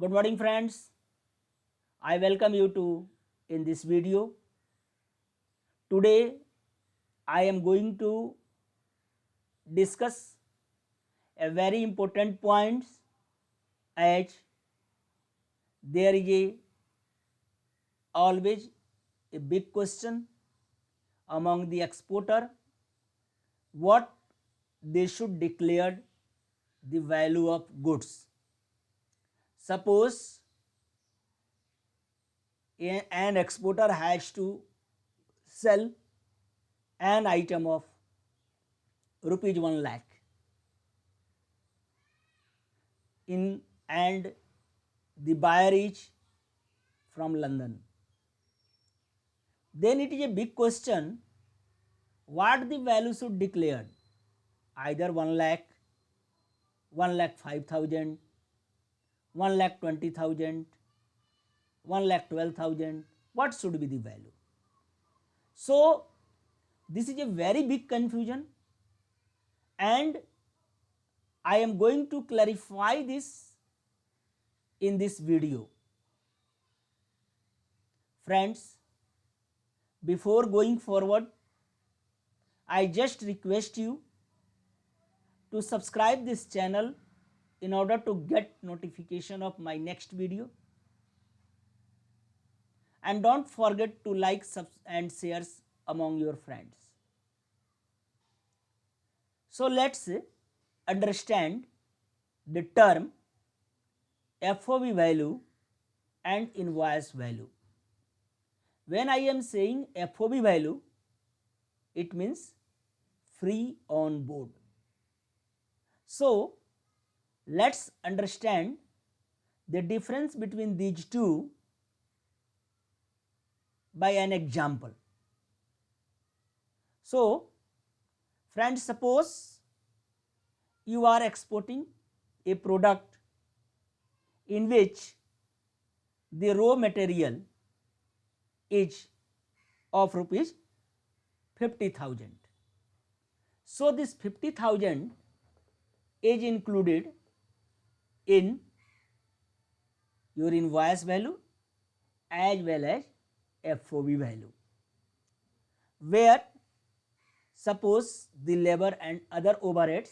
Good morning friends. I welcome you to in this video. Today I am going to discuss a very important point as there is always a big question among the exporter what they should declare the value of goods. Suppose an exporter has to sell an item of rupees 1 lakh in and the buyer is from London. Then it is a big question what the value should declare, either 1 lakh, 1 lakh 5,000, 1 lakh 20,000, 1 lakh 12,000, what should be the value? So this is a very big confusion and I am going to clarify this in this video. Friends, before going forward, I just request you to subscribe this channel in order to get notification of my next video, and don't forget to like and shares among your friends. So let's understand the term FOB value and invoice value. When I am saying FOB value, it means free on board. So let's understand the difference between these two by an example. So friends, suppose you are exporting a product in which the raw material is of rupees 50,000. So this 50,000 is included in your invoice value as well as FOB value, where suppose the labor and other overheads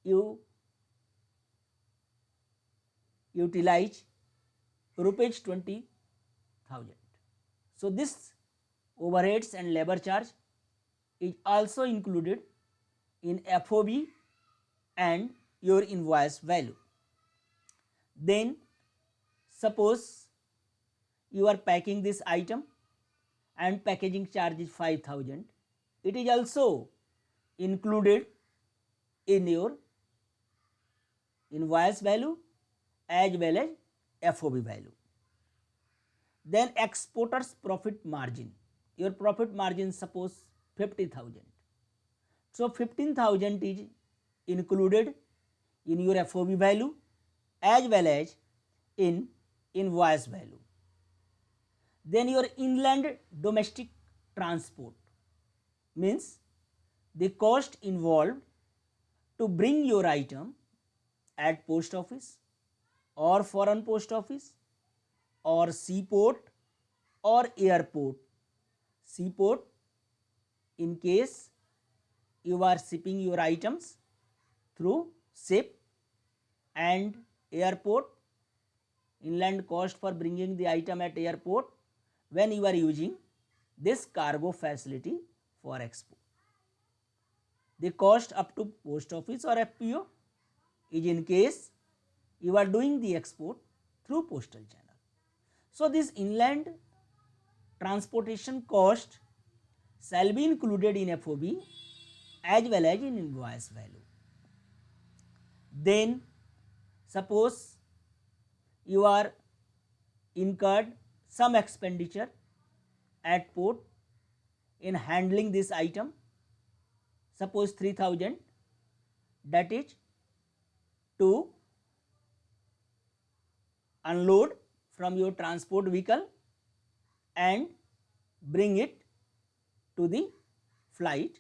you utilize rupees 20,000. So this overheads and labor charge is also included in FOB and your invoice value. Then suppose you are packing this item and packaging charge is 5,000. It is also included in your invoice value as well as FOB value. Then exporter's profit margin. Your profit margin suppose 50,000. So 15,000 is included in your FOB value as well as in invoice value. Then your inland domestic transport means the cost involved to bring your item at post office or foreign post office or seaport or airport. Seaport in case you are shipping your items through ship, and airport inland cost for bringing the item at airport when you are using this cargo facility for export. The cost up to post office or FPO is in case you are doing the export through postal channel. So this inland transportation cost shall be included in FOB as well as in invoice value. Then suppose you are incurred some expenditure at port in handling this item, suppose 3,000, that is to unload from your transport vehicle and bring it to the flight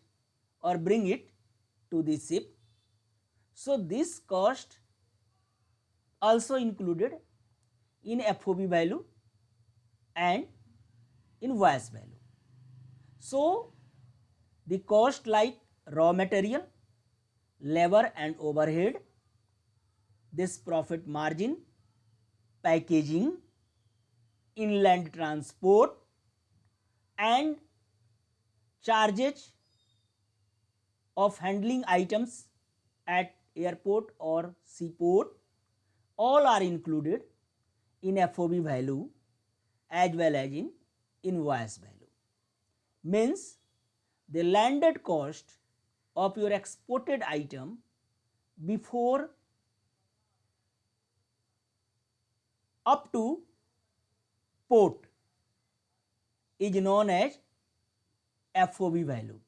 or bring it to the ship. So this cost also included in FOB value and invoice value. So the cost like raw material, labor and overhead, this profit margin, packaging, inland transport and charges of handling items at airport or seaport, all are included in FOB value as well as in invoice value. Means the landed cost of your exported item before up to port is known as FOB value,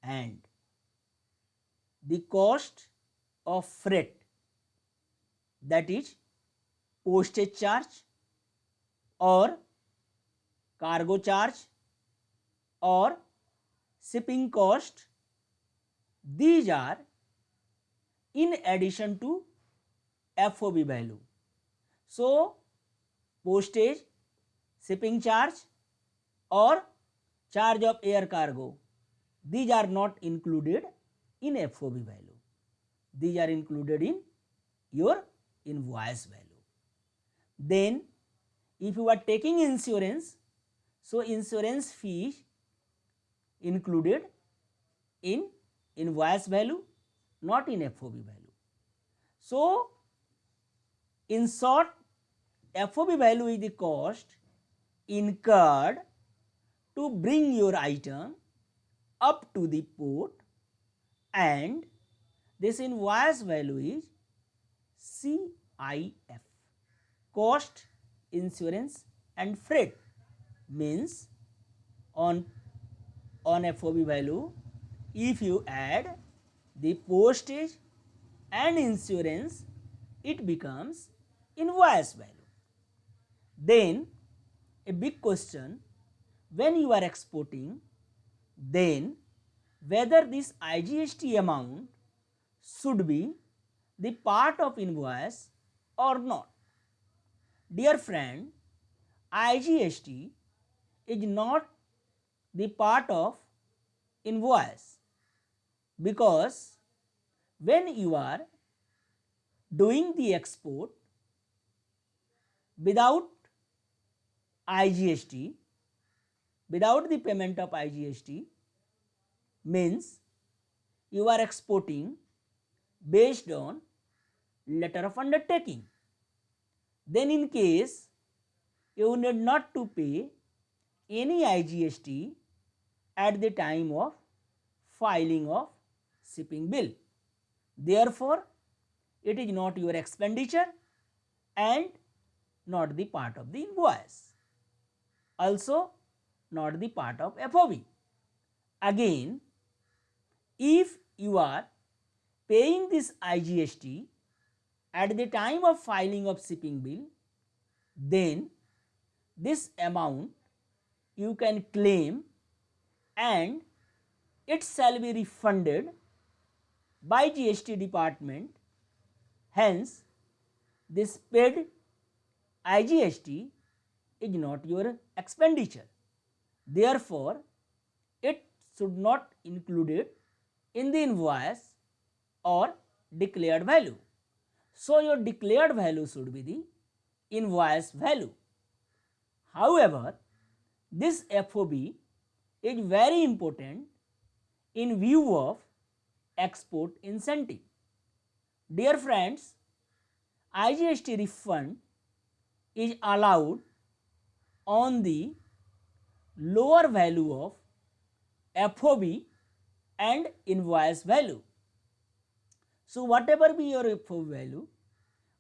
and the cost of freight, that is postage charge or cargo charge or shipping cost, these are in addition to FOB value. So postage, shipping charge or charge of air cargo, these are not included in FOB value. These are included in your invoice value. Then if you are taking insurance, so insurance fees included in invoice value, not in FOB value. So in short, FOB value is the cost incurred to bring your item up to the port, and this invoice value is CIF, cost, insurance and freight. Means on FOB value, if you add the postage and insurance, it becomes invoice value. Then a big question, when you are exporting, then whether this IGST amount should be the part of invoice or not. Dear friend, IGST is not the part of invoice, because when you are doing the export without IGST, without the payment of IGST, means you are exporting based on letter of undertaking. Then in case you need not to pay any IGST at the time of filing of shipping bill. Therefore, it is not your expenditure and not the part of the invoice, also not the part of FOB. Again, if you are paying this IGST at the time of filing of shipping bill, then this amount you can claim and it shall be refunded by GST department. Hence, this paid IGST is not your expenditure. Therefore, it should not included in the invoice or declared value. So your declared value should be the invoice value. However, this FOB is very important in view of export incentive. Dear friends, IGST refund is allowed on the lower value of FOB and invoice value. So whatever be your FOB value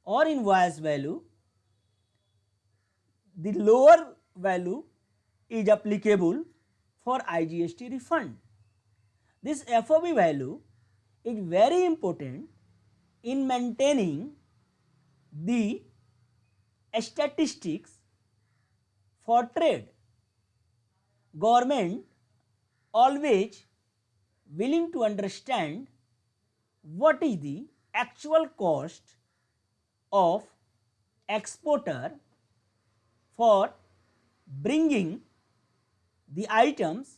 or invoice value, the lower value is applicable for IGST refund. This FOB value is very important in maintaining the statistics for trade. Government always willing to understand what is the actual cost of exporter for bringing the items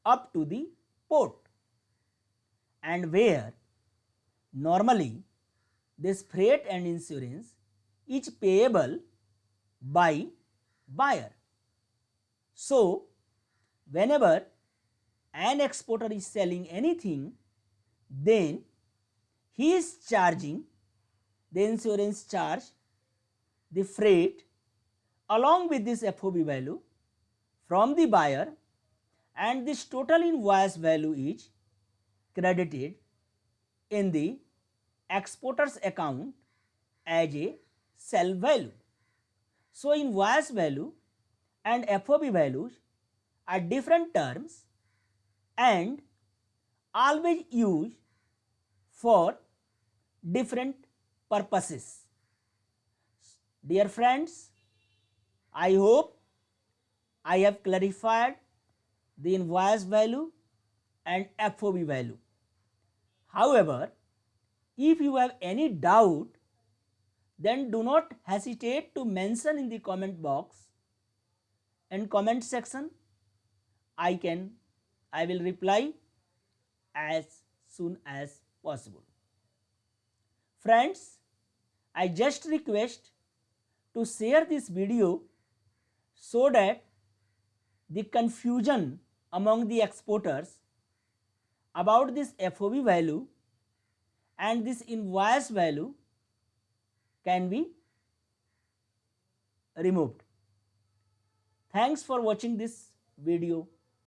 up to the port, and where normally this freight and insurance is payable by buyer. So, whenever an exporter is selling anything, then he is charging the insurance charge, the freight along with this FOB value from the buyer, and this total invoice value is credited in the exporter's account as a sell value. So, invoice value and FOB values are different terms and always used for different purposes. Dear friends, I hope I have clarified the invoice value and FOB value. However, if you have any doubt, then do not hesitate to mention in the comment box and comment section. I will reply as soon as possible. Friends, I just request to share this video so that the confusion among the exporters about this FOB value and this invoice value can be removed. Thanks for watching this video.